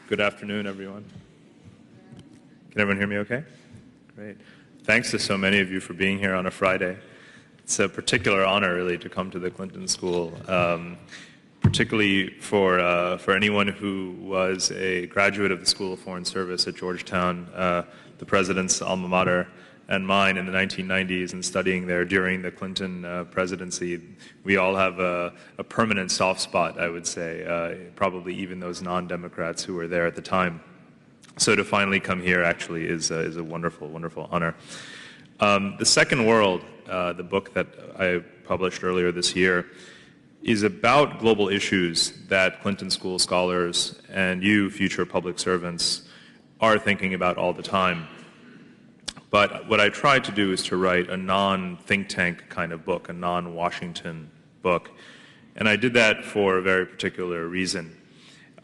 Good afternoon, everyone. Can everyone hear me okay? Great. Thanks to so many of you for being here on a Friday. It's a particular honor, really, to come to the Clinton School, particularly for anyone who was a graduate of the School of Foreign Service at Georgetown, the president's alma mater, and mine in the 1990s, and studying there during the Clinton presidency. We all have a permanent soft spot, I would say, probably even those non-Democrats who were there at the time. So to finally come here actually is a wonderful, wonderful honor. The Second World, the book that I published earlier this year, is about global issues that Clinton School scholars and you, future public servants, are thinking about all the time. But what I tried to do is to write a non-think tank kind of book, a non-Washington book. And I did that for a very particular reason.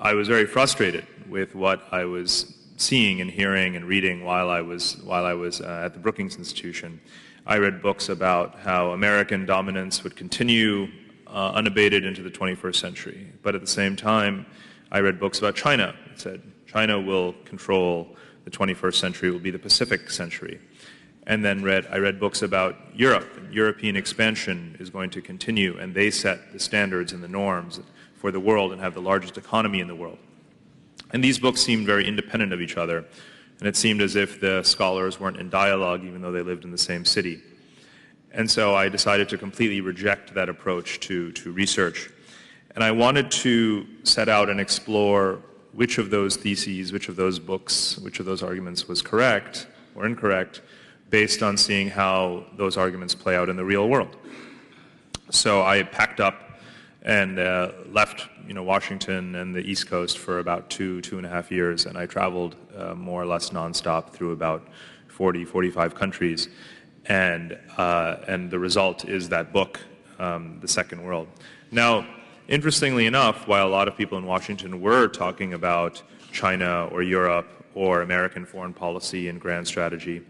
I was very frustrated with what I was seeing and hearing and reading while I was at the Brookings Institution. I read books about how American dominance would continue unabated into the 21st century. But at the same time, I read books about China. It said China will control the 21st century, will be the Pacific century. And then I read books about Europe. European expansion is going to continue, and they set the standards and the norms for the world and have the largest economy in the world. And these books seemed very independent of each other, and it seemed as if the scholars weren't in dialogue even though they lived in the same city. And so I decided to completely reject that approach to research. And I wanted to set out and explore which of those theses, which of those books, which of those arguments was correct or incorrect based on seeing how those arguments play out in the real world. So I packed up and left Washington and the East Coast for about 2.5 years, and I traveled more or less nonstop through about 45 countries. And the result is that book, The Second World. Now, interestingly enough, while a lot of people in Washington were talking about China or Europe or American foreign policy and grand strategy,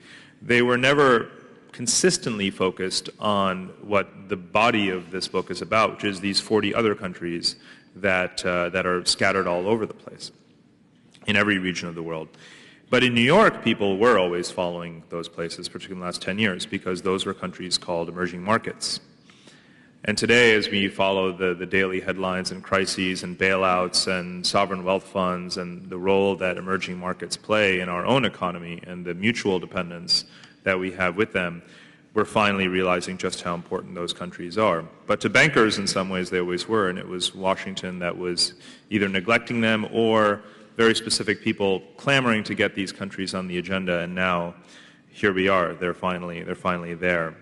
they were never consistently focused on what the body of this book is about, which is these 40 other countries that are scattered all over the place in every region of the world. But in New York, people were always following those places, particularly in the last 10 years, because those were countries called emerging markets. And today, as we follow the daily headlines and crises and bailouts and sovereign wealth funds and the role that emerging markets play in our own economy and the mutual dependence that we have with them, we're finally realizing just how important those countries are. But to bankers, in some ways, they always were, and it was Washington that was either neglecting them or very specific people clamoring to get these countries on the agenda, and now here we are. They're finally there.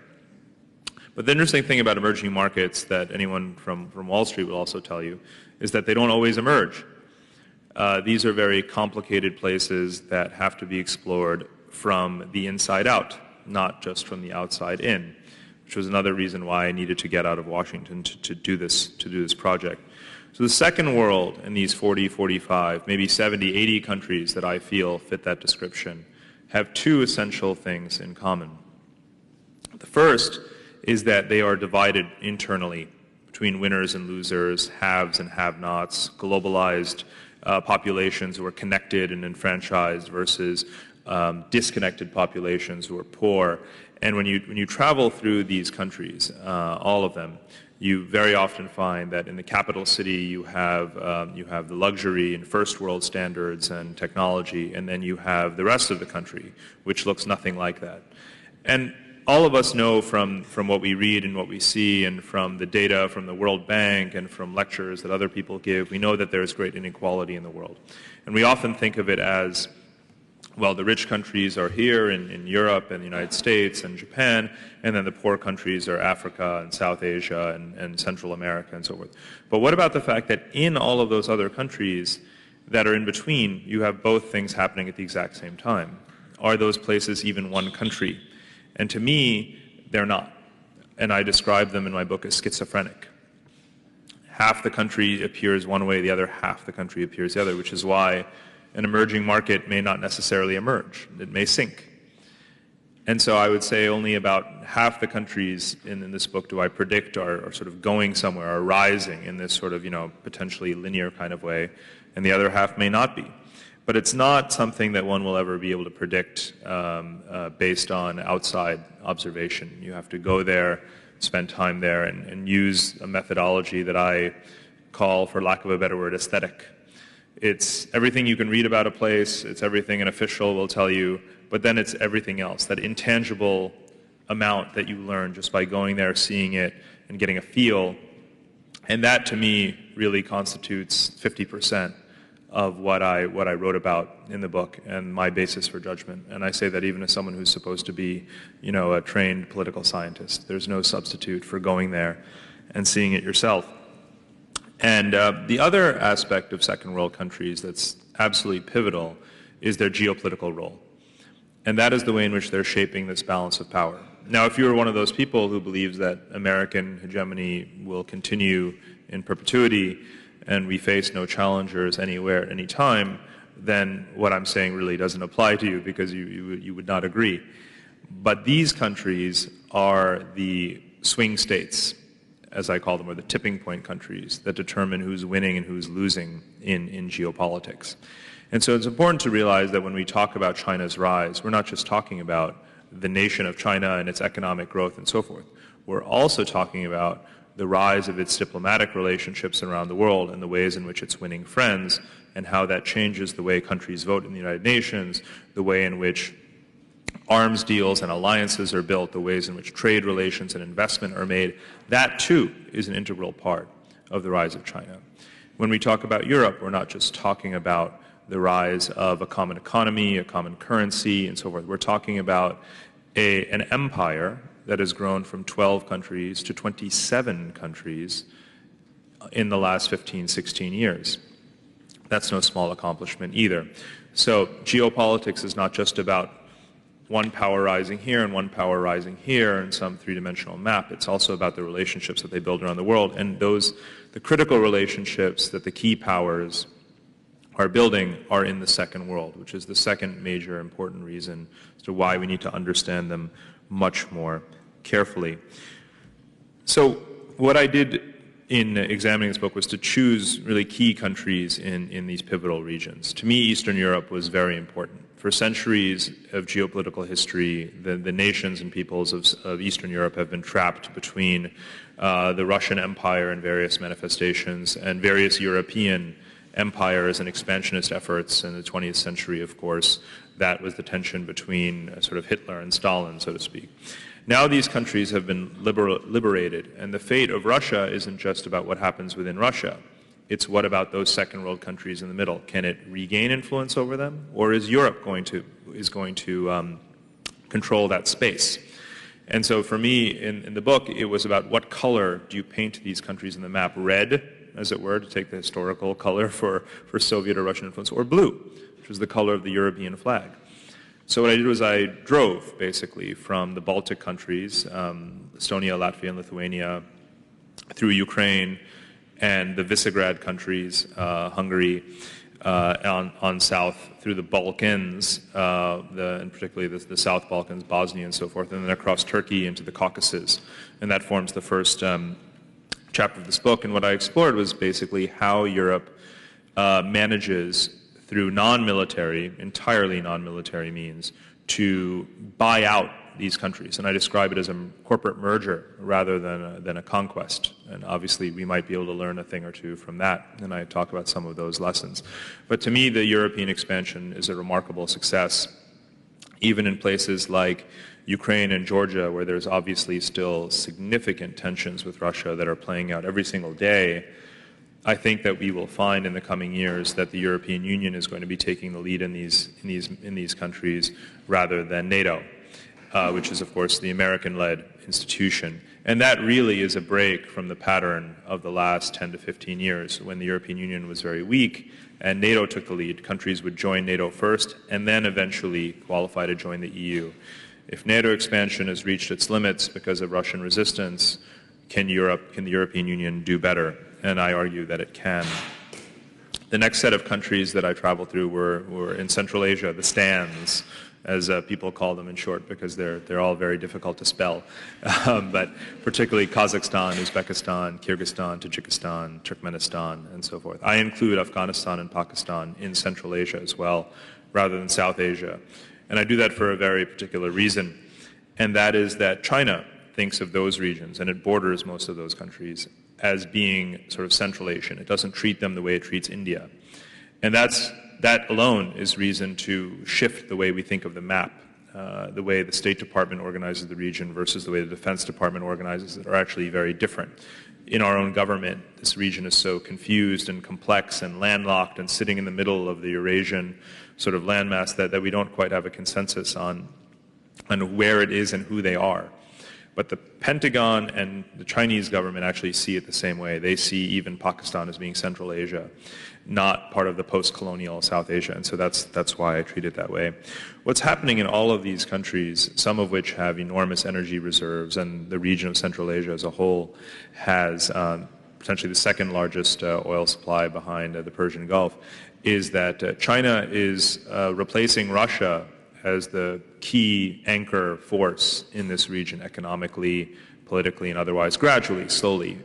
But the interesting thing about emerging markets that anyone from Wall Street will also tell you is that they don't always emerge. These are very complicated places that have to be explored from the inside out, not just from the outside in, which was another reason why I needed to get out of Washington to do this project. So the Second World and these 40, 45, maybe 70, 80 countries that I feel fit that description have two essential things in common. The first is that they are divided internally between winners and losers, haves and have-nots, globalized populations who are connected and enfranchised versus disconnected populations who are poor. And when you travel through these countries, all of them, you very often find that in the capital city you have the luxury and first world standards and technology, and then you have the rest of the country, which looks nothing like that. And all of us know from what we read and what we see and from the data from the World Bank and from lectures that other people give, we know that there is great inequality in the world. And we often think of it as, well, the rich countries are here in Europe and the United States and Japan, and then the poor countries are Africa and South Asia and Central America and so forth. But what about the fact that in all of those other countries that are in between, you have both things happening at the exact same time? Are those places even one country? And to me, they're not. And I describe them in my book as schizophrenic. Half the country appears one way, the other half the country appears the other, which is why an emerging market may not necessarily emerge. It may sink. And so I would say only about half the countries in this book do I predict are sort of going somewhere, are rising in this sort of, potentially linear kind of way, and the other half may not be. But it's not something that one will ever be able to predict based on outside observation. You have to go there, spend time there, and use a methodology that I call, for lack of a better word, aesthetic. It's everything you can read about a place, it's everything an official will tell you, but then it's everything else, that intangible amount that you learn just by going there, seeing it, and getting a feel. And that, to me, really constitutes 50% of what I wrote about in the book and my basis for judgment. And I say that even as someone who's supposed to be, a trained political scientist. There's no substitute for going there and seeing it yourself. And the other aspect of second world countries that's absolutely pivotal is their geopolitical role. And that is the way in which they're shaping this balance of power. Now, if you're one of those people who believes that American hegemony will continue in perpetuity and we face no challengers anywhere at any time, then what I'm saying really doesn't apply to you, because you would not agree. But these countries are the swing states, as I call them, or the tipping point countries that determine who's winning and who's losing in geopolitics. And so it's important to realize that when we talk about China's rise, we're not just talking about the nation of China and its economic growth and so forth. We're also talking about the rise of its diplomatic relationships around the world and the ways in which it's winning friends, and how that changes the way countries vote in the United Nations, the way in which arms deals and alliances are built, the ways in which trade relations and investment are made. That, too, is an integral part of the rise of China. When we talk about Europe, we're not just talking about the rise of a common economy, a common currency, and so forth. We're talking about an empire that has grown from 12 countries to 27 countries in the last 15, 16 years. That's no small accomplishment either. So geopolitics is not just about one power rising here and one power rising here in some three-dimensional map. It's also about the relationships that they build around the world, and the critical relationships that the key powers are building are in the second world, which is the second major important reason as to why we need to understand them much more carefully. So what I did in examining this book was to choose really key countries in these pivotal regions. To me, Eastern Europe was very important. For centuries of geopolitical history, the nations and peoples of Eastern Europe have been trapped between the Russian Empire and various manifestations and various European empires and expansionist efforts in the 20th century, of course. That was the tension between sort of Hitler and Stalin, so to speak. Now these countries have been liberated, and the fate of Russia isn't just about what happens within Russia. It's what about those second world countries in the middle? Can it regain influence over them, or is Europe going to control that space? And so for me, in the book, it was about what color do you paint these countries in the map? Red, as it were, to take the historical color for Soviet or Russian influence, or blue, which was the color of the European flag. So what I did was I drove, basically, from the Baltic countries, Estonia, Latvia, and Lithuania, through Ukraine and the Visegrad countries, Hungary, on south through the Balkans, and particularly the South Balkans, Bosnia, and so forth, and then across Turkey into the Caucasus. And that forms the first chapter of this book. And what I explored was basically how Europe manages, through entirely non-military means, to buy out these countries. And I describe it as a corporate merger rather than a conquest. And obviously we might be able to learn a thing or two from that, and I talk about some of those lessons. But to me, the European expansion is a remarkable success, even in places like Ukraine and Georgia, where there's obviously still significant tensions with Russia that are playing out every single day. I think that we will find in the coming years that the European Union is going to be taking the lead in these countries rather than NATO, which is, of course, the American-led institution. And that really is a break from the pattern of the last 10 to 15 years, when the European Union was very weak and NATO took the lead. Countries would join NATO first and then eventually qualify to join the EU. If NATO expansion has reached its limits because of Russian resistance, can the European Union do better? And I argue that it can. The next set of countries that I traveled through were in Central Asia, the Stans, as people call them in short, because they're all very difficult to spell. But particularly Kazakhstan, Uzbekistan, Kyrgyzstan, Tajikistan, Turkmenistan, and so forth. I include Afghanistan and Pakistan in Central Asia as well, rather than South Asia. And I do that for a very particular reason, and that is that China thinks of those regions, and it borders most of those countries, as being sort of Central Asian. It doesn't treat them the way it treats India. And that alone is reason to shift the way we think of the map, the way the State Department organizes the region versus the way the Defense Department organizes it are actually very different. In our own government, this region is so confused and complex and landlocked and sitting in the middle of the Eurasian sort of landmass that we don't quite have a consensus on where it is and who they are. But the Pentagon and the Chinese government actually see it the same way. They see even Pakistan as being Central Asia, not part of the post-colonial South Asia, and so that's why I treat it that way. What's happening in all of these countries, some of which have enormous energy reserves, and the region of Central Asia as a whole has potentially the second largest oil supply behind the Persian Gulf, is that China is replacing Russia as the key anchor force in this region economically, politically, and otherwise, gradually, slowly.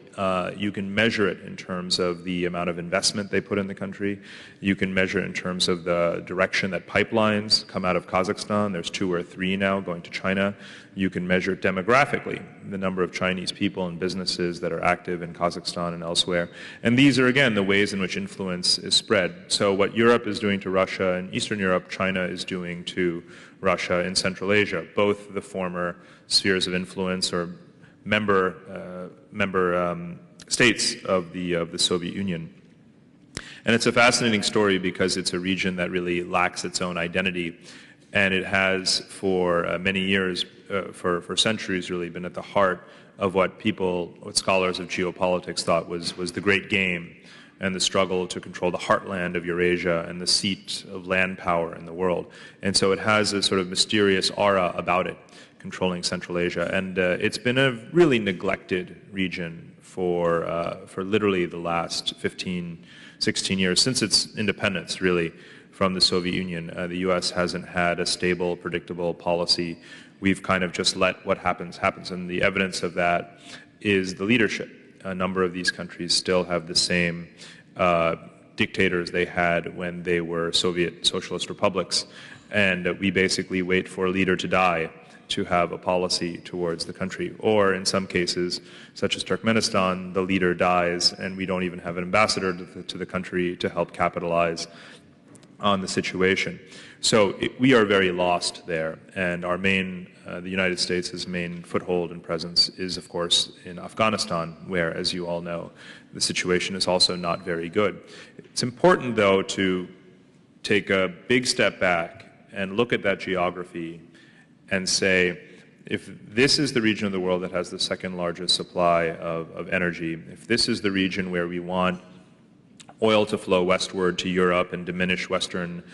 You can measure it in terms of the amount of investment they put in the country. You can measure it in terms of the direction that pipelines come out of Kazakhstan. There's 2 or 3 now going to China. You can measure it demographically, the number of Chinese people and businesses that are active in Kazakhstan and elsewhere. And these are, again, the ways in which influence is spread. So what Europe is doing to Russia in Eastern Europe, China is doing to Russia in Central Asia, both the former spheres of influence or member states of the Soviet Union. And it's a fascinating story because it's a region that really lacks its own identity, and it has for many years, for centuries really, been at the heart of what scholars of geopolitics thought was the great game and the struggle to control the heartland of Eurasia and the seat of land power in the world. And so it has a sort of mysterious aura about it, controlling Central Asia. And it's been a really neglected region for literally the last 15, 16 years, since its independence, really, from the Soviet Union. The U.S. hasn't had a stable, predictable policy. We've kind of just let what happens. And the evidence of that is the leadership. A number of these countries still have the same dictators they had when they were Soviet socialist republics. And we basically wait for a leader to die to have a policy towards the country. Or in some cases, such as Turkmenistan, the leader dies and we don't even have an ambassador to the country to help capitalize on the situation. So we are very lost there, and our main, the United States' main foothold and presence is, of course, in Afghanistan, where, as you all know, the situation is also not very good. It's important, though, to take a big step back and look at that geography and say, if this is the region of the world that has the second largest supply of energy, if this is the region where we want oil to flow westward to Europe and diminish Western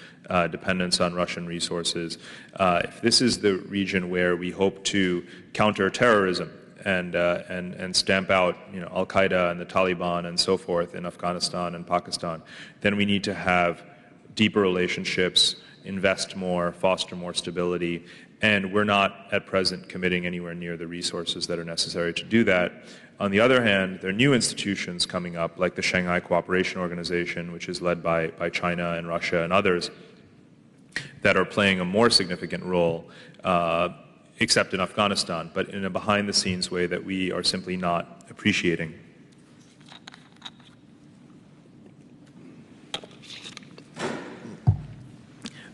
dependence on Russian resources, if this is the region where we hope to counter terrorism and stamp out, Al-Qaeda and the Taliban and so forth in Afghanistan and Pakistan, then we need to have deeper relationships, invest more, foster more stability, and we're not at present committing anywhere near the resources that are necessary to do that. On the other hand, there are new institutions coming up, like the Shanghai Cooperation Organization, which is led by China and Russia and others, that are playing a more significant role, except in Afghanistan, but in a behind-the-scenes way that we are simply not appreciating.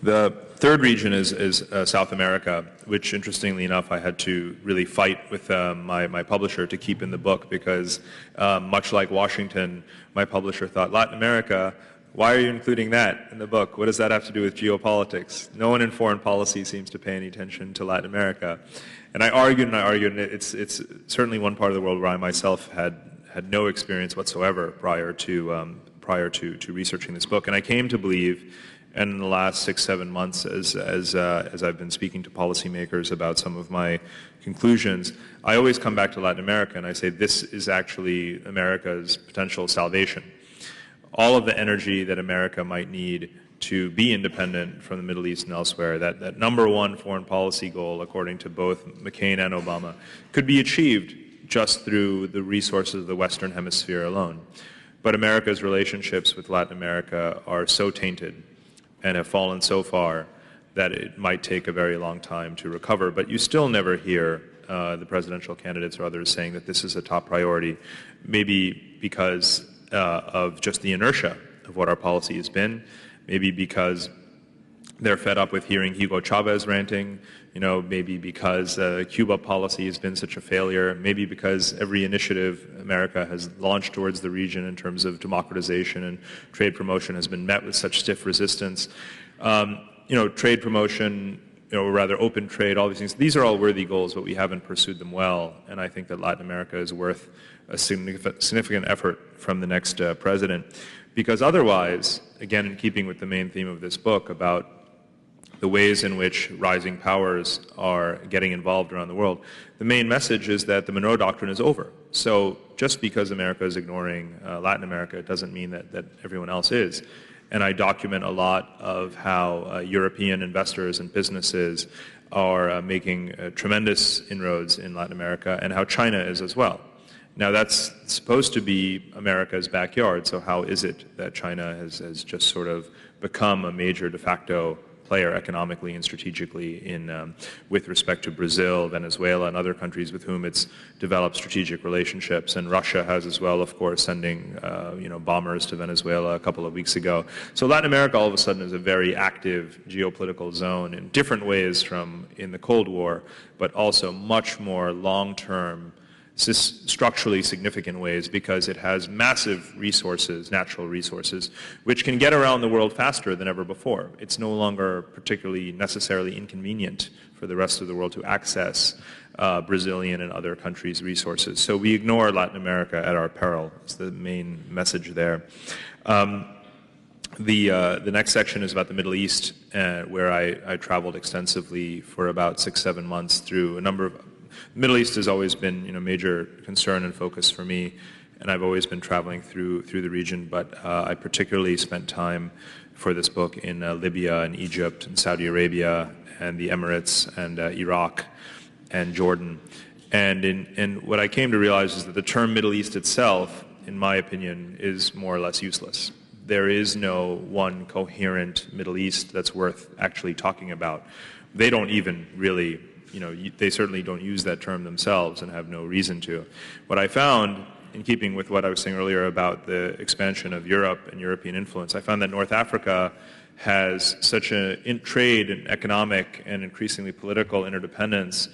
The third region is South America, which, interestingly enough, I had to really fight with my publisher to keep in the book because, much like Washington, my publisher thought, Latin America, why are you including that in the book? What does that have to do with geopolitics? No one in foreign policy seems to pay any attention to Latin America. And I argued, and it's certainly one part of the world where I myself had no experience whatsoever prior to researching this book. And I came to believe, and in the last 6-7 months, as I've been speaking to policymakers about some of my conclusions, I always come back to Latin America and I say this is actually America's potential salvation. All of the energy that America might need to be independent from the Middle East and elsewhere, that number one foreign policy goal, according to both McCain and Obama, could be achieved just through the resources of the Western Hemisphere alone. But America's relationships with Latin America are so tainted and have fallen so far that it might take a very long time to recover. But you still never hear the presidential candidates or others saying that this is a top priority, maybe because of just the inertia of what our policy has been, maybe because they're fed up with hearing Hugo Chavez ranting, maybe because Cuba policy has been such a failure, maybe because every initiative America has launched towards the region in terms of democratization and trade promotion has been met with such stiff resistance. Trade promotion, or rather open trade, all these things, these are all worthy goals, but we haven't pursued them well. And I think that Latin America is worth a significant effort from the next president. Because otherwise, again, in keeping with the main theme of this book about the ways in which rising powers are getting involved around the world, the main message is that the Monroe Doctrine is over. So just because America is ignoring Latin America, it doesn't mean that everyone else is. And I document a lot of how European investors and businesses are making tremendous inroads in Latin America, and how China is as well. Now, that's supposed to be America's backyard, so how is it that China has just sort of become a major de facto player economically and strategically with respect to Brazil, Venezuela, and other countries with whom it's developed strategic relationships? And Russia has as well, of course, sending bombers to Venezuela a couple of weeks ago. So Latin America all of a sudden is a very active geopolitical zone in different ways from in the Cold War, but also much more long-term, structurally significant ways, because it has massive resources, natural resources, which can get around the world faster than ever before. It's no longer particularly necessarily inconvenient for the rest of the world to access Brazilian and other countries' resources. So we ignore Latin America at our peril. It's the main message there. The next section is about the Middle East, where I traveled extensively for about 6-7 months through a number of. The Middle East has always been, major concern and focus for me, and I've always been traveling through the region. But I particularly spent time for this book in Libya and Egypt and Saudi Arabia and the Emirates and Iraq and Jordan. And what I came to realize is that the term Middle East itself, in my opinion, is more or less useless. There is no one coherent Middle East that's worth actually talking about. They don't even really. They certainly don't use that term themselves and have no reason to. What I found, in keeping with what I was saying earlier about the expansion of Europe and European influence, I found that North Africa has such a trade and economic and increasingly political interdependence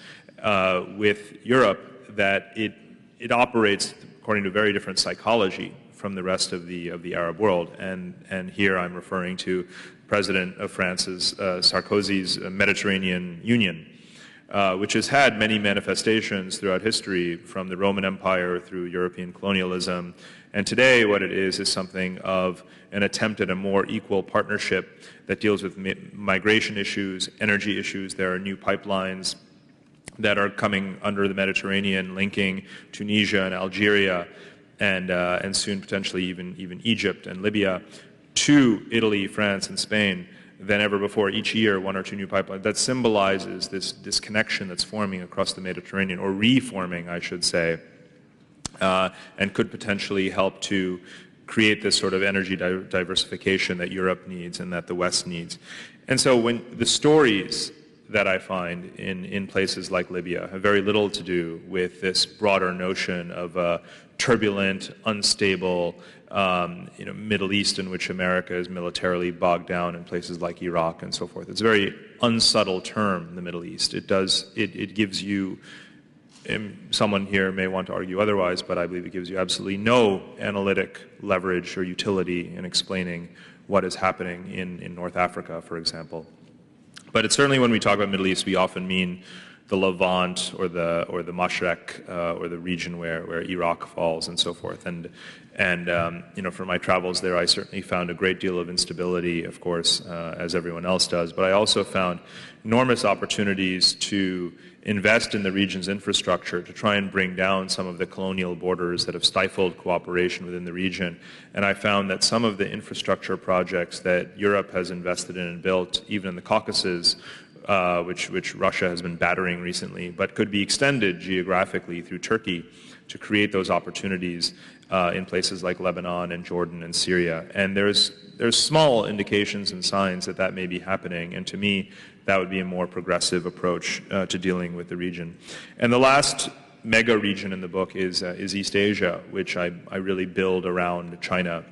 with Europe that it operates according to a very different psychology from the rest of the Arab world. And here I'm referring to President of France's Sarkozy's Mediterranean Union, which has had many manifestations throughout history, from the Roman Empire through European colonialism. And today what it is something of an attempt at a more equal partnership that deals with migration issues, energy issues. There are new pipelines that are coming under the Mediterranean, linking Tunisia and Algeria, and soon potentially even Egypt and Libya, to Italy, France, and Spain than ever before. Each year, 1 or 2 new pipelines. That symbolizes this connection that's forming across the Mediterranean, or reforming, I should say, and could potentially help to create this sort of energy diversification that Europe needs and that the West needs. And so when the stories that I find in places like Libya have very little to do with this broader notion of a turbulent, unstable Middle East in which America is militarily bogged down, in places like Iraq and so forth. It's a very unsubtle term, the Middle East. It gives you, someone here may want to argue otherwise, but I believe it gives you absolutely no analytic leverage or utility in explaining what is happening in North Africa, for example. But it's certainly, when we talk about Middle East, we often mean the Levant or the Mashreq or the region where Iraq falls and so forth. And you know, for my travels there, I certainly found a great deal of instability, of course, as everyone else does. But I also found enormous opportunities to invest in the region's infrastructure to try and bring down some of the colonial borders that have stifled cooperation within the region. And I found that some of the infrastructure projects that Europe has invested in and built, even in the Caucasus, which Russia has been battering recently, but could be extended geographically through Turkey to create those opportunities in places like Lebanon and Jordan and Syria. And there's small indications and signs that that may be happening, and to me, that would be a more progressive approach to dealing with the region. And the last mega region in the book is East Asia, which I really build around China.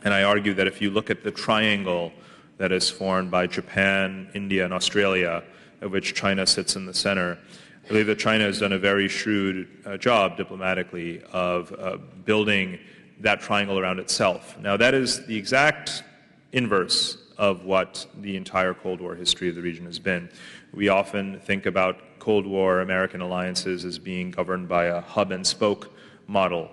And I argue that if you look at the triangle that is formed by Japan, India, and Australia, of which China sits in the center, I believe that China has done a very shrewd job diplomatically of building that triangle around itself. Now, that is the exact inverse of what the entire Cold War history of the region has been. We often think about Cold War American alliances as being governed by a hub and spoke model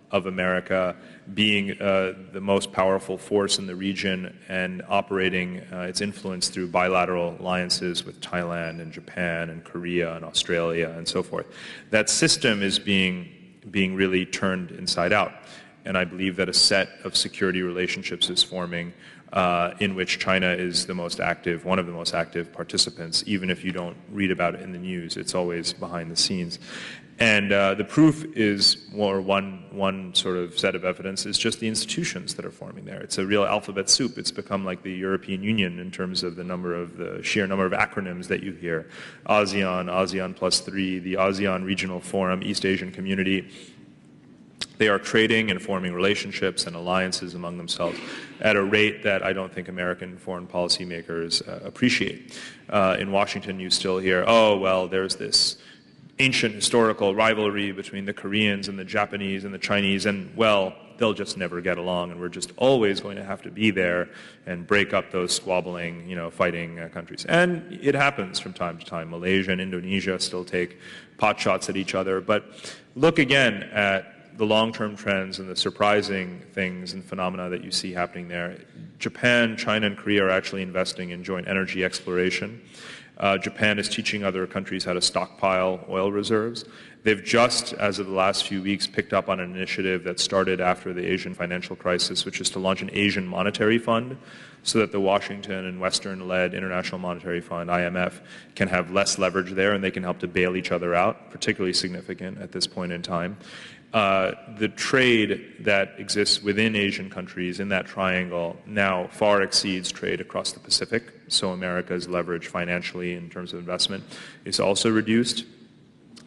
of America being the most powerful force in the region and operating its influence through bilateral alliances with Thailand and Japan and Korea and Australia and so forth. That system is being really turned inside out. And I believe that a set of security relationships is forming in which China is the most active, one of the most active participants. Even if you don't read about it in the news, it's always behind the scenes. And the proof is, or one sort of set of evidence, is just the institutions that are forming there. It's a real alphabet soup. It's become like the European Union in terms of the sheer number of acronyms that you hear. ASEAN, ASEAN +3, the ASEAN Regional Forum, East Asian Community. They are trading and forming relationships and alliances among themselves at a rate that I don't think American foreign policymakers appreciate. In Washington, you still hear, oh, well, there's this ancient historical rivalry between the Koreans and the Japanese and the Chinese, and, well, they'll just never get along, and we're just always going to have to be there and break up those squabbling, fighting countries. And it happens from time to time. Malaysia and Indonesia still take pot shots at each other. But look again at the long-term trends and the surprising things and phenomena that you see happening there. Japan, China, and Korea are actually investing in joint energy exploration. Japan is teaching other countries how to stockpile oil reserves. They've just, as of the last few weeks, picked up on an initiative that started after the Asian financial crisis, which is to launch an Asian monetary fund so that the Washington and Western-led International Monetary Fund, IMF, can have less leverage there and they can help to bail each other out, particularly significant at this point in time. The trade that exists within Asian countries in that triangle now far exceeds trade across the Pacific. So America's leverage financially in terms of investment is also reduced.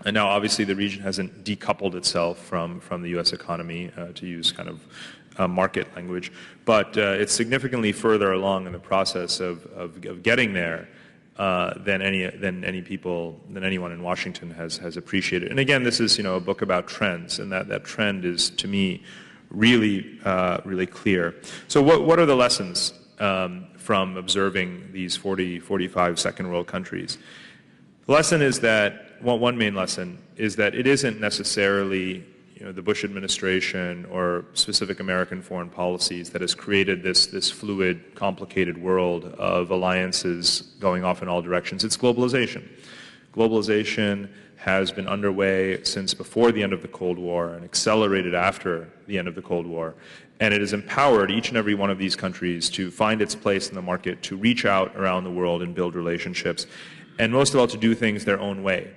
And now obviously the region hasn't decoupled itself from the U.S. economy, to use kind of market language, but it's significantly further along in the process of getting there than anyone in Washington has appreciated. And again, this is a book about trends, and that trend is, to me, really clear. So what are the lessons from observing these 45 second world countries? The lesson is that one main lesson is that it isn't necessarily the Bush administration or specific American foreign policies that has created this fluid, complicated world of alliances going off in all directions. It's globalization. Globalization has been underway since before the end of the Cold War and accelerated after the end of the Cold War. And it has empowered each and every one of these countries to find its place in the market, to reach out around the world and build relationships, and most of all to do things their own way.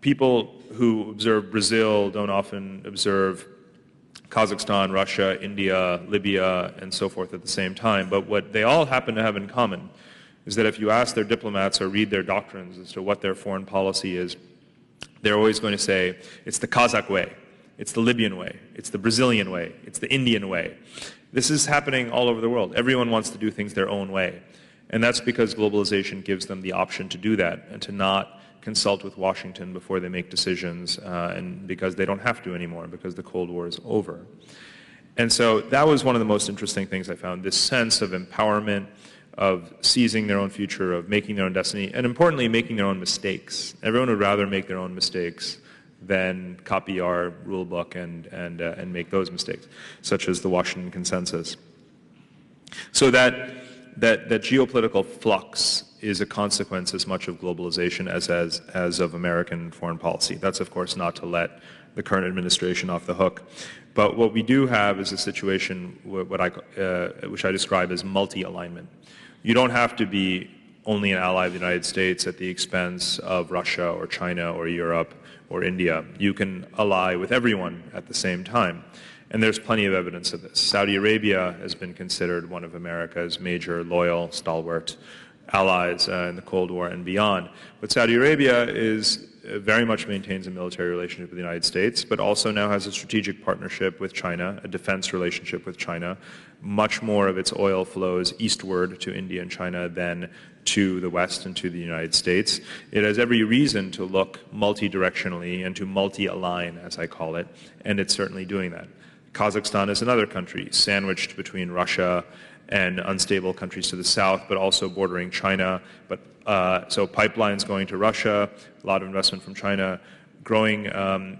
People who observe Brazil don't often observe Kazakhstan, Russia, India, Libya, and so forth at the same time. But what they all happen to have in common is that if you ask their diplomats or read their doctrines as to what their foreign policy is, they're always going to say, it's the Kazakh way, it's the Libyan way, it's the Brazilian way, it's the Indian way. This is happening all over the world. Everyone wants to do things their own way. And that's because globalization gives them the option to do that and to not consult with Washington before they make decisions, and because they don't have to anymore, because the Cold War is over. And so that was one of the most interesting things I found, this sense of empowerment, of seizing their own future, of making their own destiny, and importantly, making their own mistakes. Everyone would rather make their own mistakes than copy our rule book and make those mistakes, such as the Washington Consensus. So that geopolitical flux is a consequence as much of globalization as of American foreign policy. That's, of course, not to let the current administration off the hook. But what we do have is a situation which I describe as multi-alignment. You don't have to be only an ally of the United States at the expense of Russia or China or Europe or India. You can ally with everyone at the same time. And there's plenty of evidence of this. Saudi Arabia has been considered one of America's major, loyal, stalwart allies in the Cold War and beyond. But Saudi Arabia very much maintains a military relationship with the United States, but also now has a strategic partnership with China, a defense relationship with China. Much more of its oil flows eastward to India and China than to the West and to the United States. It has every reason to look multi-directionally and to multi-align, as I call it, and it's certainly doing that. Kazakhstan is another country, sandwiched between Russia and unstable countries to the south, but also bordering China. So pipelines going to Russia, a lot of investment from China, growing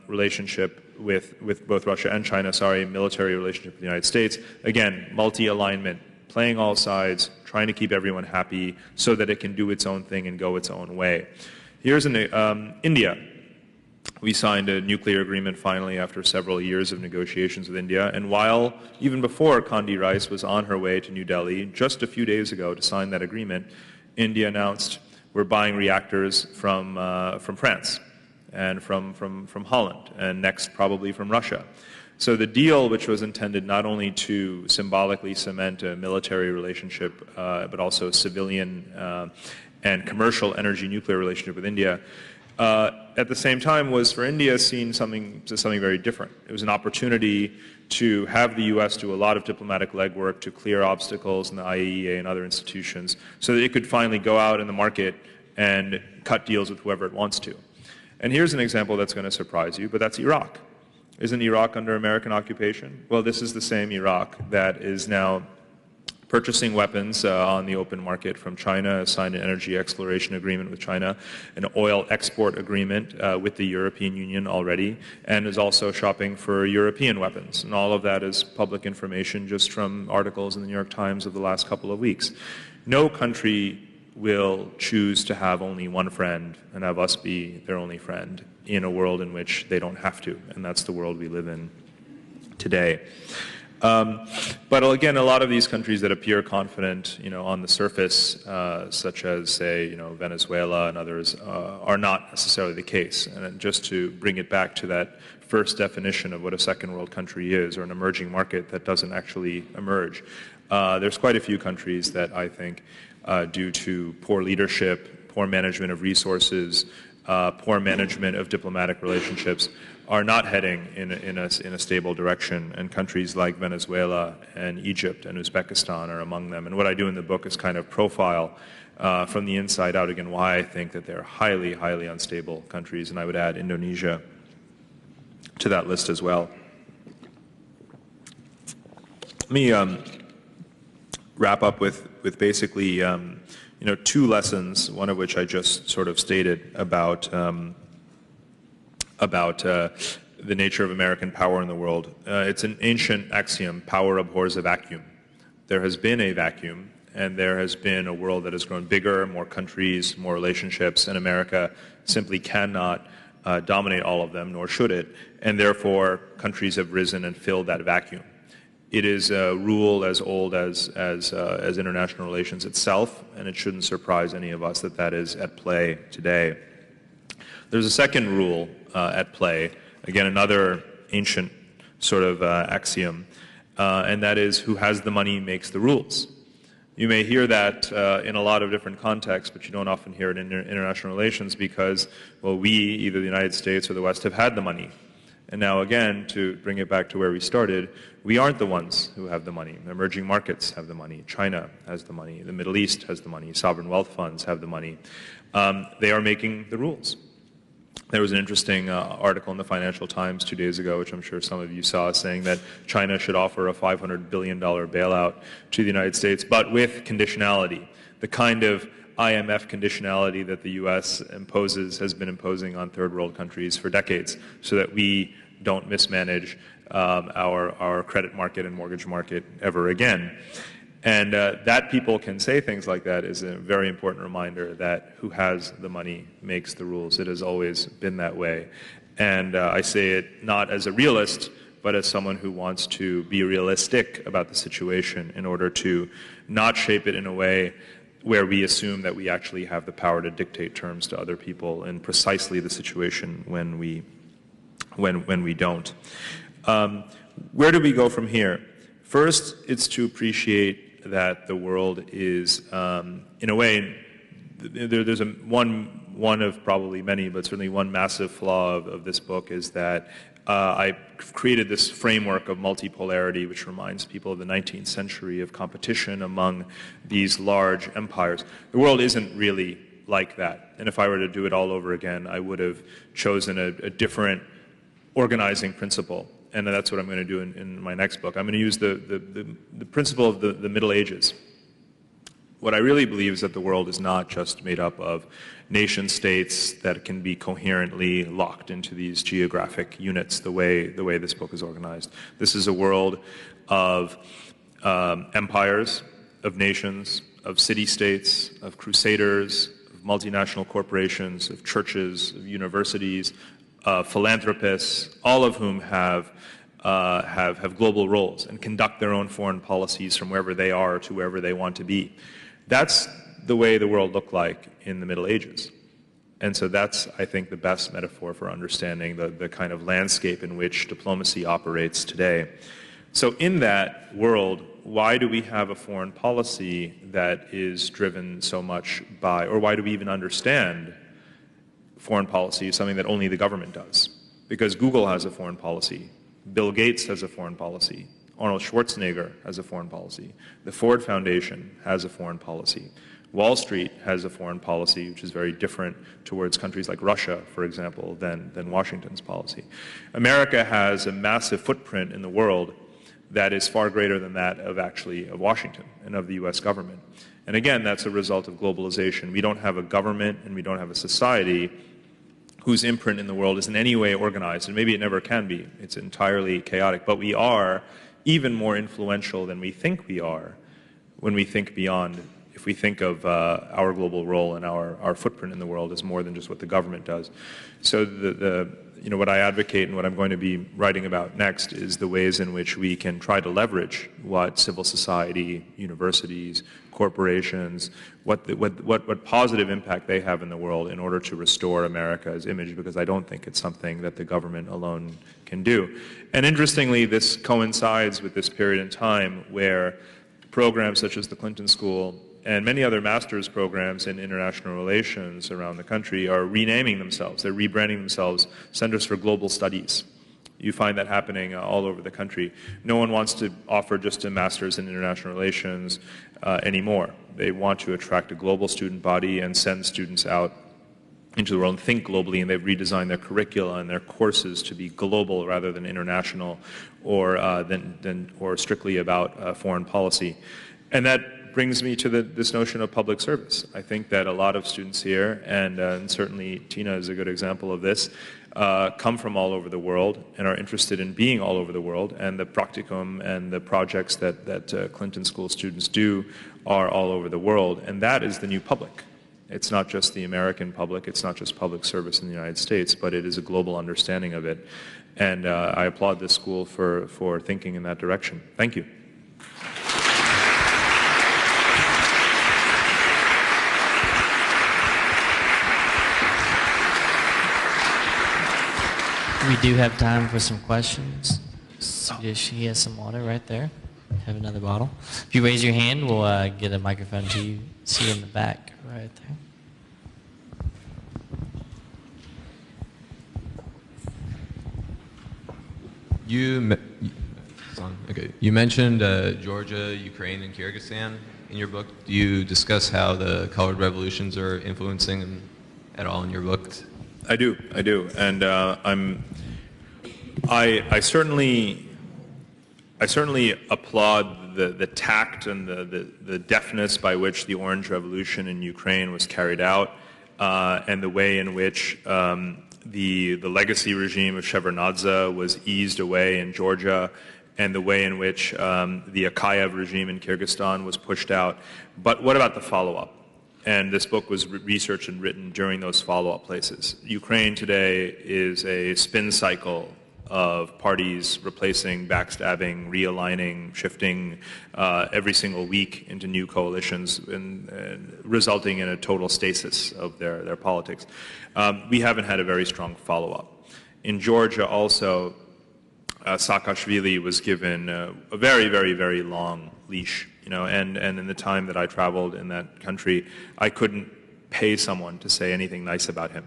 relationship with both Russia and China, military relationship with the United States. Again, multi-alignment, playing all sides, trying to keep everyone happy so that it can do its own thing and go its own way. Here's India. We signed a nuclear agreement finally after several years of negotiations with India. And even before Condi Rice was on her way to New Delhi, just a few days ago to sign that agreement, India announced we're buying reactors from France and from Holland, and next probably from Russia. So the deal, which was intended not only to symbolically cement a military relationship, but also a civilian and commercial energy nuclear relationship with India, at the same time was for India seen something very different. It was an opportunity to have the U.S. do a lot of diplomatic legwork to clear obstacles in the IAEA and other institutions so that it could finally go out in the market and cut deals with whoever it wants to. And here's an example that's going to surprise you, but that's Iraq. Isn't Iraq under American occupation? Well, this is the same Iraq that is now purchasing weapons on the open market from China, signed an energy exploration agreement with China, an oil export agreement with the European Union already, and is also shopping for European weapons. And all of that is public information just from articles in the New York Times of the last couple of weeks. No country will choose to have only one friend and have us be their only friend in a world in which they don't have to, and that's the world we live in today. But again, a lot of these countries that appear confident, on the surface, such as, say, Venezuela and others, are not necessarily the case. And just to bring it back to that first definition of what a second world country is, or an emerging market that doesn't actually emerge, there's quite a few countries that I think, due to poor leadership, poor management of resources, poor management of diplomatic relationships, are not heading in a stable direction, and countries like Venezuela and Egypt and Uzbekistan are among them. And what I do in the book is kind of profile from the inside out, again, why I think that they're highly, highly unstable countries, and I would add Indonesia to that list as well. Let me wrap up with basically two lessons, one of which I just sort of stated about the nature of American power in the world. It's an ancient axiom: power abhors a vacuum. There has been a vacuum, and there has been a world that has grown bigger, more countries, more relationships, and America simply cannot dominate all of them, nor should it, and therefore countries have risen and filled that vacuum. It is a rule as old as international relations itself, and it shouldn't surprise any of us that that is at play today. There's a second rule at play, again, another ancient sort of axiom, and that is who has the money makes the rules. You may hear that in a lot of different contexts, but you don't often hear it in international relations because, well, we, either the United States or the West, have had the money. And now again, to bring it back to where we started, we aren't the ones who have the money. Emerging markets have the money. China has the money. The Middle East has the money. Sovereign wealth funds have the money. They are making the rules. There was an interesting article in the Financial Times 2 days ago, which I'm sure some of you saw, saying that China should offer a $500 billion bailout to the United States, but with conditionality, the kind of IMF conditionality that the U.S. has been imposing on third world countries for decades, so that we don't mismanage our credit market and mortgage market ever again. And that people can say things like that is a very important reminder that who has the money makes the rules. It has always been that way. And I say it not as a realist, but as someone who wants to be realistic about the situation in order to not shape it in a way where we assume that we actually have the power to dictate terms to other people in precisely the situation when we don't. Where do we go from here? First, it's to appreciate that the world is, in a way, there's one of probably many, but certainly one massive flaw of this book is that I created this framework of multipolarity, which reminds people of the 19th century of competition among these large empires. The world isn't really like that. And if I were to do it all over again, I would have chosen a different organizing principle. And that's what I'm going to do in my next book. I'm going to use the principle of the Middle Ages. What I really believe is that the world is not just made up of nation states that can be coherently locked into these geographic units the way this book is organized. This is a world of empires, of nations, of city-states, of crusaders, of multinational corporations, of churches, of universities, philanthropists, all of whom have global roles and conduct their own foreign policies from wherever they are to wherever they want to be. That's the way the world looked like in the Middle Ages. And so that's, I think, the best metaphor for understanding the kind of landscape in which diplomacy operates today. So in that world, why do we have a foreign policy that is driven so much by, or why do we even understand foreign policy is something that only the government does? Because Google has a foreign policy, Bill Gates has a foreign policy, Arnold Schwarzenegger has a foreign policy, the Ford Foundation has a foreign policy, Wall Street has a foreign policy which is very different towards countries like Russia, for example, than Washington's policy. America has a massive footprint in the world that is far greater than that of Washington and of the US government. And again, that's a result of globalization. We don't have a government and we don't have a society whose imprint in the world is in any way organized, and maybe it never can be. It's entirely chaotic, but we are even more influential than we think we are when we think beyond, if we think of our global role and our footprint in the world as more than just what the government does. So what I advocate and what I'm going to be writing about next is the ways in which we can try to leverage what civil society, universities, corporations, what positive impact they have in the world in order to restore America's image, because I don't think it's something that the government alone can do. And interestingly, this coincides with this period in time where programs such as the Clinton School and many other master's programs in international relations around the country are renaming themselves. They're rebranding themselves Centers for Global Studies. You find that happening all over the country. No one wants to offer just a master's in international relations anymore. They want to attract a global student body and send students out into the world and think globally, and they've redesigned their curricula and their courses to be global rather than international or strictly about foreign policy. And that brings me to this notion of public service. I think that a lot of students here, and certainly Tina is a good example of this, come from all over the world and are interested in being all over the world, and the practicum and the projects that Clinton School students do are all over the world, and that is the new public. It's not just the American public, it's not just public service in the United States, but it is a global understanding of it. And I applaud this school for thinking in that direction. Thank you. We do have time for some questions. She has some water right there. Have another bottle. If you raise your hand, we'll get a microphone to you. See you in the back right there. You mentioned Georgia, Ukraine, and Kyrgyzstan in your book. Do you discuss how the colored revolutions are influencing them at all in your book? I do, and I certainly applaud the tact and the deftness by which the Orange Revolution in Ukraine was carried out, and the way in which the legacy regime of Shevardnadze was eased away in Georgia, and the way in which the Akayev regime in Kyrgyzstan was pushed out. But what about the follow-up? And this book was researched and written during those follow-up places. Ukraine today is a spin cycle of parties replacing, backstabbing, realigning, shifting every single week into new coalitions, and resulting in a total stasis of their politics. We haven't had a very strong follow-up. In Georgia also, Saakashvili was given a very, very, very long leash. And in the time that I traveled in that country, I couldn't pay someone to say anything nice about him.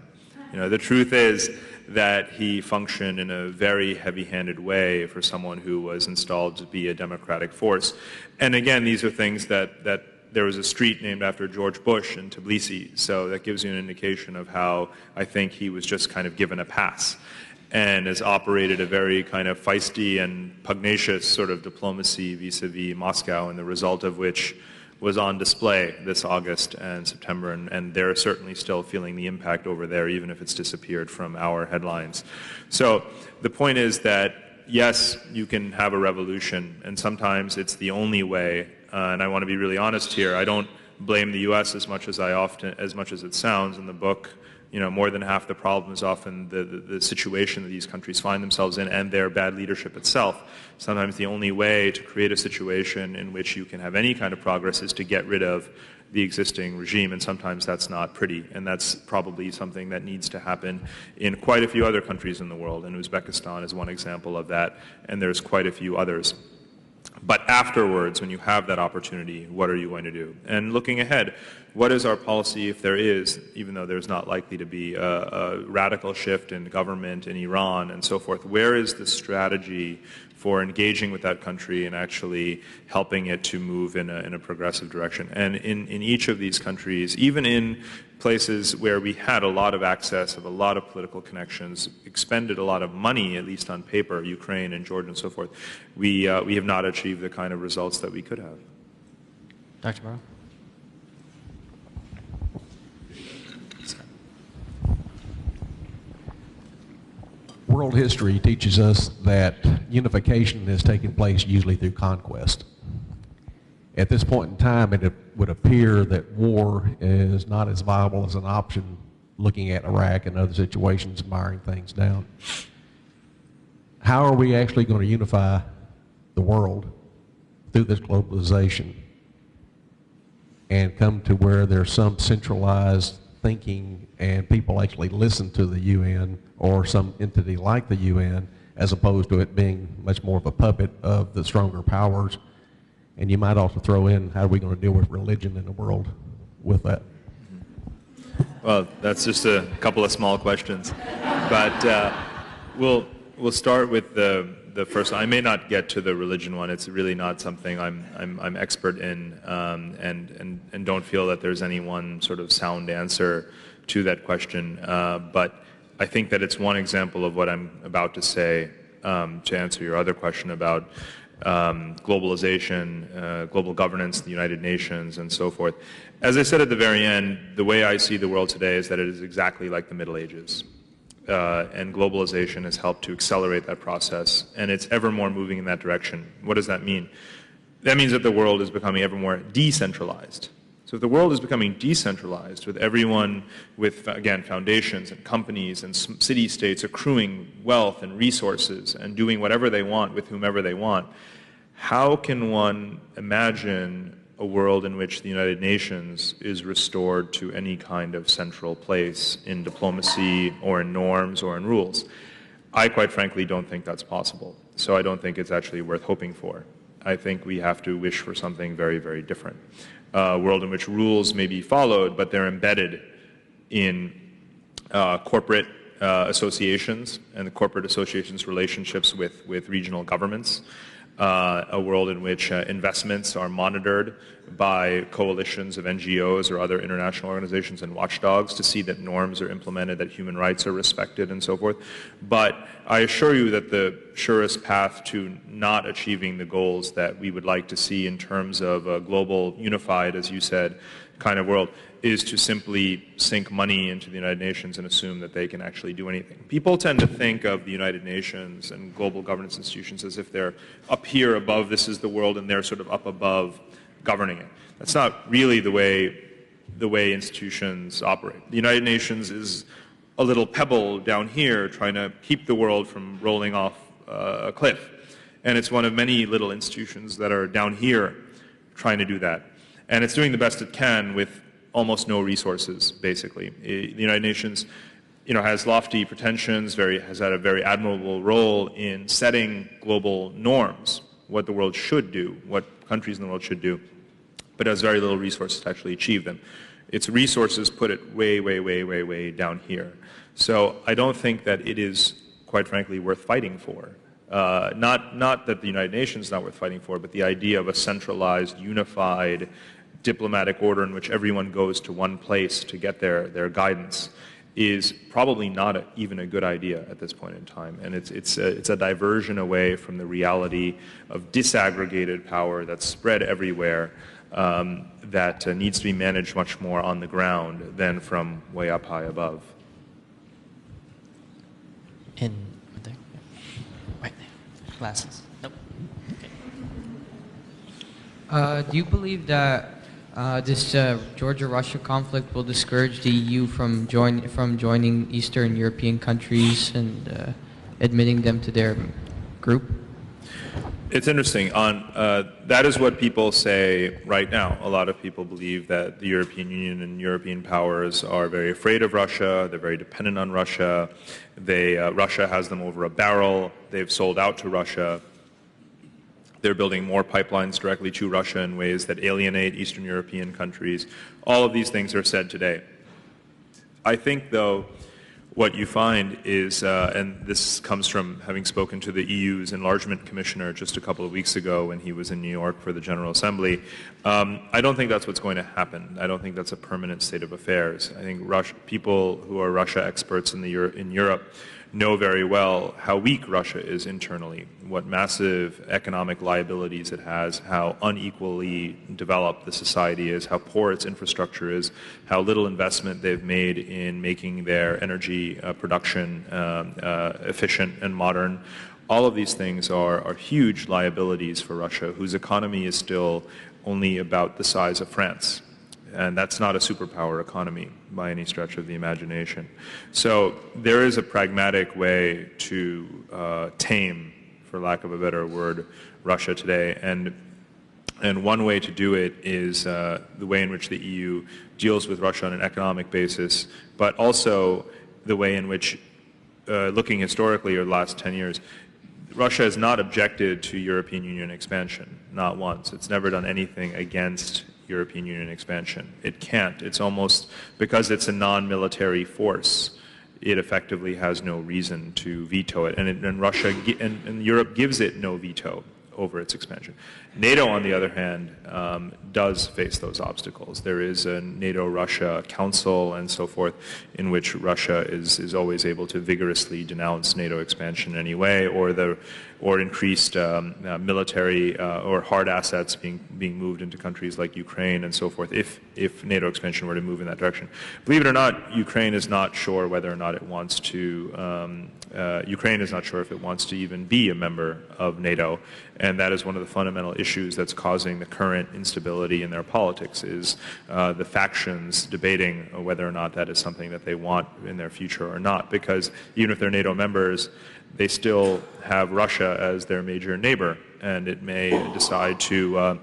The truth is that he functioned in a very heavy-handed way for someone who was installed to be a democratic force. And again, these are things that there was a street named after George Bush in Tbilisi, so that gives you an indication of how I think he was just kind of given a pass, and has operated a very kind of feisty and pugnacious sort of diplomacy vis-a-vis Moscow, and the result of which was on display this August and September, and they're certainly still feeling the impact over there, even if it's disappeared from our headlines. So the point is that, yes, you can have a revolution, and sometimes it's the only way, and I want to be really honest here, I don't blame the US as much as it sounds in the book. More than half the problem is often the situation that these countries find themselves in and their bad leadership itself. Sometimes the only way to create a situation in which you can have any kind of progress is to get rid of the existing regime, and sometimes that's not pretty, and that's probably something that needs to happen in quite a few other countries in the world, and Uzbekistan is one example of that, and there's quite a few others. But afterwards, when you have that opportunity, what are you going to do? And looking ahead, what is our policy if there is, even though there's not likely to be a radical shift in government in Iran and so forth, where is the strategy for engaging with that country and actually helping it to move in a progressive direction? And in each of these countries, even in places where we had a lot of access, of a lot of political connections, expended a lot of money, at least on paper, Ukraine and Jordan and so forth, we have not achieved the kind of results that we could have. Dr. Morrow? World history teaches us that unification is taking place usually through conquest. At this point in time, it would appear that war is not as viable as an option, looking at Iraq and other situations, miring things down. How are we actually going to unify the world through this globalization and come to where there's some centralized thinking and people actually listen to the UN or some entity like the UN, as opposed to it being much more of a puppet of the stronger powers? And you might also throw in, how are we going to deal with religion in the world with that? Well, that's just a couple of small questions, but we'll start with the first one. I may not get to the religion one. It's really not something I'm expert in, and don't feel that there's any one sort of sound answer to that question. But I think that it's one example of what I'm about to say to answer your other question about globalization, global governance, the United Nations, and so forth. As I said at the very end, the way I see the world today is that it is exactly like the Middle Ages. And globalization has helped to accelerate that process, and it's ever more moving in that direction. What does that mean? That means that the world is becoming ever more decentralized. So if the world is becoming decentralized, with everyone with, again, foundations and companies and city-states accruing wealth and resources and doing whatever they want with whomever they want, how can one imagine a world in which the United Nations is restored to any kind of central place in diplomacy or in norms or in rules? I quite frankly don't think that's possible. So I don't think it's actually worth hoping for. I think we have to wish for something very, very different. A world in which rules may be followed, but they're embedded in corporate associations and the corporate associations' relationships with regional governments. a world in which investments are monitored by coalitions of NGOs or other international organizations and watchdogs to see that norms are implemented, that human rights are respected, and so forth. But I assure you that the surest path to not achieving the goals that we would like to see in terms of a global, unified, as you said, kind of world is to simply sink money into the United Nations and assume that they can actually do anything. People tend to think of the United Nations and global governance institutions as if they're up here above, this is the world, and they're sort of up above governing it. That's not really the way institutions operate. The United Nations is a little pebble down here trying to keep the world from rolling off a cliff. And it's one of many little institutions that are down here trying to do that. And it's doing the best it can with almost no resources, basically. The United Nations, has lofty pretensions, has had a very admirable role in setting global norms, what the world should do, what countries in the world should do, but has very little resources to actually achieve them. Its resources put it way, way, way, way, way down here. So I don't think that it is, quite frankly, worth fighting for. Not that the United Nations is not worth fighting for, but the idea of a centralized, unified diplomatic order in which everyone goes to one place to get their guidance is probably not even a good idea at this point in time. And it's a diversion away from the reality of disaggregated power that's spread everywhere that needs to be managed much more on the ground than from way up high above. In there. Right there. Glasses. Nope. Okay. Do you believe that this Georgia-Russia conflict will discourage the EU from joining Eastern European countries and admitting them to their group? It's interesting. That is what people say right now. A lot of people believe that the European Union and European powers are very afraid of Russia. They're very dependent on Russia. Russia has them over a barrel. They've sold out to Russia. They're building more pipelines directly to Russia in ways that alienate Eastern European countries. All of these things are said today. I think, though, what you find is, and this comes from having spoken to the EU's enlargement commissioner just a couple of weeks ago when he was in New York for the General Assembly, I don't think that's what's going to happen. I don't think that's a permanent state of affairs. I think people who are Russia experts in Europe know very well how weak Russia is internally, what massive economic liabilities it has, how unequally developed the society is, how poor its infrastructure is, how little investment they've made in making their energy production efficient and modern. All of these things are huge liabilities for Russia, whose economy is still only about the size of France. And that's not a superpower economy by any stretch of the imagination. So there is a pragmatic way to tame, for lack of a better word, Russia today. And one way to do it is the way in which the EU deals with Russia on an economic basis, but also the way in which, looking historically over the last 10 years, Russia has not objected to European Union expansion, not once. It's never done anything against European Union expansion. It can't. It's almost, because it's a non-military force, it effectively has no reason to veto it. And Russia and Europe gives it no veto over its expansion. NATO, on the other hand, does face those obstacles. There is a NATO-Russia Council and so forth in which Russia is always able to vigorously denounce NATO expansion anyway, or increased military or hard assets being moved into countries like Ukraine and so forth, if NATO expansion were to move in that direction. Believe it or not, Ukraine is not sure whether or not it wants to. Ukraine is not sure if it wants to even be a member of NATO, and that is one of the fundamental issues that's causing the current instability in their politics, is the factions debating whether or not that is something that they want in their future or not, because even if they're NATO members, they still have Russia as their major neighbor, and it may decide to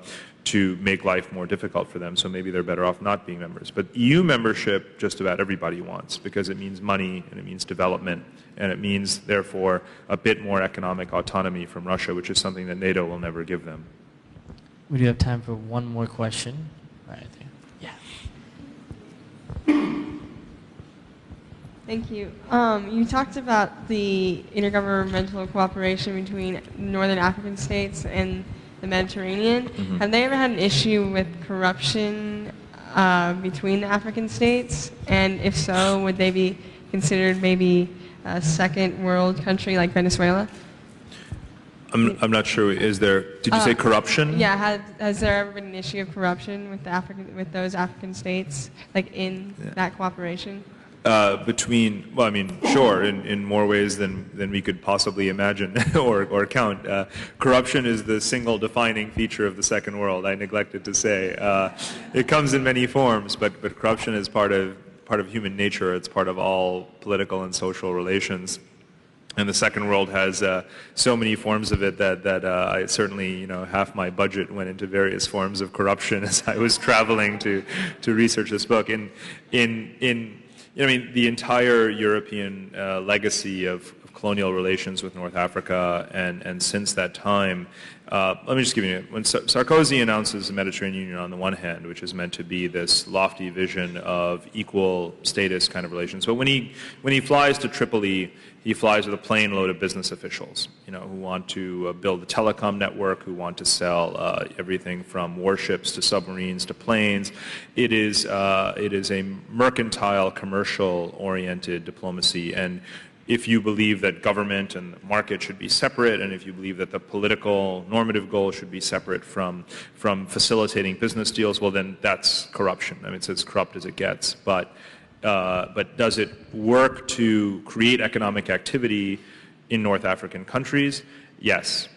make life more difficult for them, so maybe they're better off not being members. But EU membership, just about everybody wants, because it means money, and it means development, and it means, therefore, a bit more economic autonomy from Russia, which is something that NATO will never give them. We do have time for one more question. Right there. Yeah. Thank you. You talked about the intergovernmental cooperation between northern African states and the Mediterranean. Mm-hmm. Have they ever had an issue with corruption between the African states? And if so, would they be considered maybe a second world country like Venezuela? I'm not sure. Is there? Did you say corruption? Yeah. Has there ever been an issue of corruption with those African states, like in that cooperation? Well, I mean, sure, in more ways than we could possibly imagine or count. Corruption is the single defining feature of the second world. I neglected to say. It comes in many forms, but corruption is part of human nature. It's part of all political and social relations. And the second world has so many forms of it that I certainly, half my budget went into various forms of corruption as I was traveling to research this book. The entire European legacy of colonial relations with North Africa, and since that time, let me just give you, when Sarkozy announces the Mediterranean Union on the one hand, which is meant to be this lofty vision of equal status kind of relations, but when he flies to Tripoli, he flies with a plane load of business officials, who want to build a telecom network, who want to sell everything from warships to submarines to planes. It is a mercantile, commercial-oriented diplomacy, and if you believe that government and the market should be separate, and if you believe that the political normative goal should be separate from facilitating business deals, well, then that's corruption. I mean, it's as corrupt as it gets. But does it work to create economic activity in North African countries? Yes.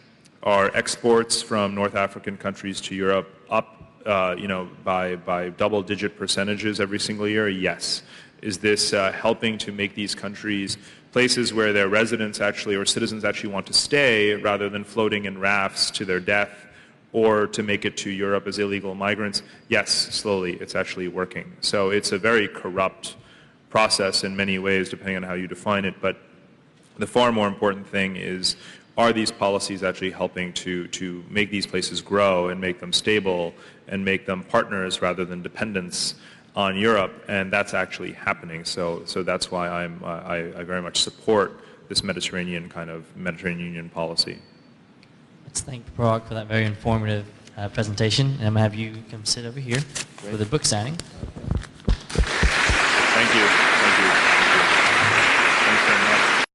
Are exports from North African countries to Europe up, by double-digit percentages every single year? Yes. Is this helping to make these countries places where their residents actually or citizens actually want to stay rather than floating in rafts to their death or to make it to Europe as illegal migrants? Yes, slowly it's actually working. So it's a very corrupt process in many ways depending on how you define it, but the far more important thing is, are these policies actually helping to make these places grow and make them stable and make them partners rather than dependents on Europe? And that's actually happening. So that's why I very much support this Mediterranean Union policy. Let's thank Parag for that very informative presentation. And I'm going to have you come sit over here for the book signing.